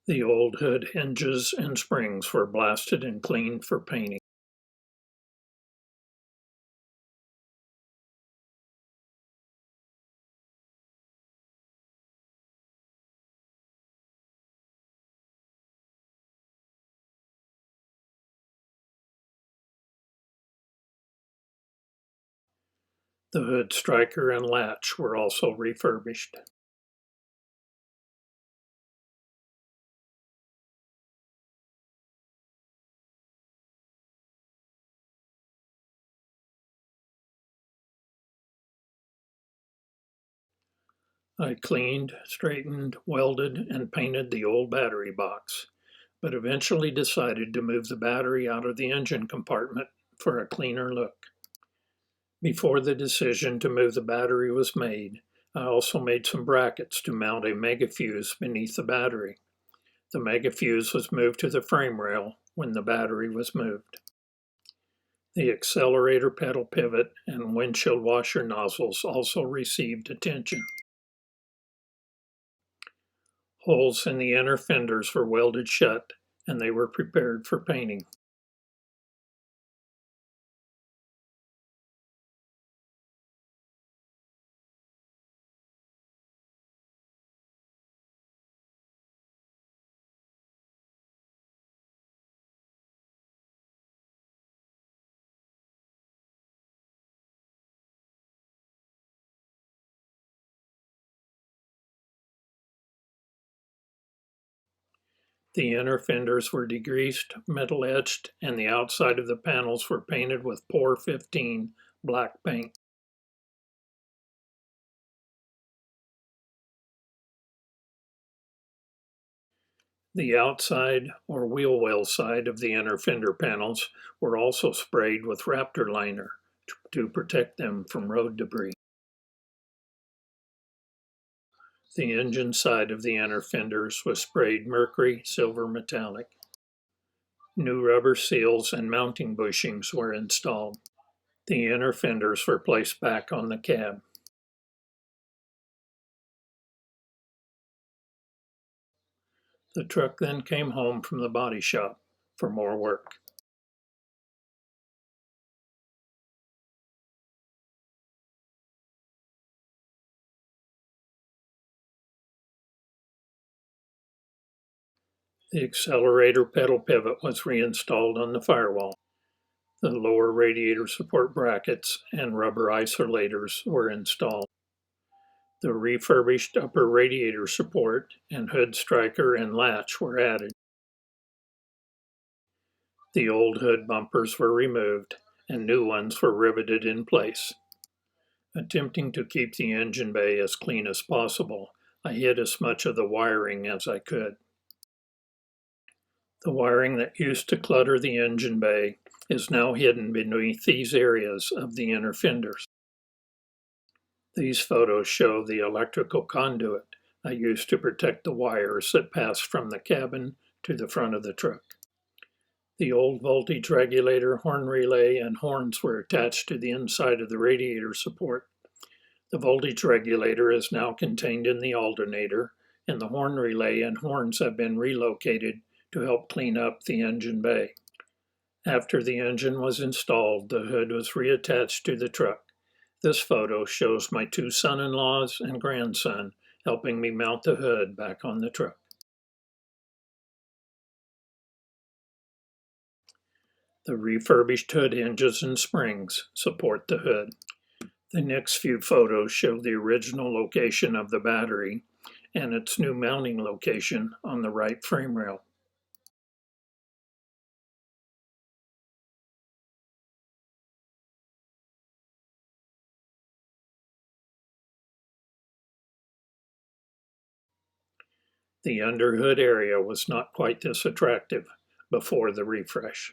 The old hood hinges and springs were blasted and cleaned for painting. The hood striker and latch were also refurbished. I cleaned, straightened, welded, and painted the old battery box, but eventually decided to move the battery out of the engine compartment for a cleaner look. Before the decision to move the battery was made, I also made some brackets to mount a mega fuse beneath the battery. The mega fuse was moved to the frame rail when the battery was moved. The accelerator pedal pivot and windshield washer nozzles also received attention. Holes in the inner fenders were welded shut and they were prepared for painting. The inner fenders were degreased, metal etched, and the outside of the panels were painted with POR 15 black paint. The outside or wheel well side of the inner fender panels were also sprayed with Raptor liner to protect them from road debris. The engine side of the inner fenders was sprayed mercury silver metallic. New rubber seals and mounting bushings were installed. The inner fenders were placed back on the cab. The truck then came home from the body shop for more work. The accelerator pedal pivot was reinstalled on the firewall. The lower radiator support brackets and rubber isolators were installed. The refurbished upper radiator support and hood striker and latch were added. The old hood bumpers were removed and new ones were riveted in place. Attempting to keep the engine bay as clean as possible, I hid as much of the wiring as I could. The wiring that used to clutter the engine bay is now hidden beneath these areas of the inner fenders. These photos show the electrical conduit I used to protect the wires that passed from the cabin to the front of the truck. The old voltage regulator, horn relay, and horns were attached to the inside of the radiator support. The voltage regulator is now contained in the alternator, and the horn relay and horns have been relocated to help clean up the engine bay. After the engine was installed, the hood was reattached to the truck. This photo shows my two son-in-laws and grandson helping me mount the hood back on the truck. The refurbished hood hinges and springs support the hood. The next few photos show the original location of the battery and its new mounting location on the right frame rail. The underhood area was not quite this attractive before the refresh.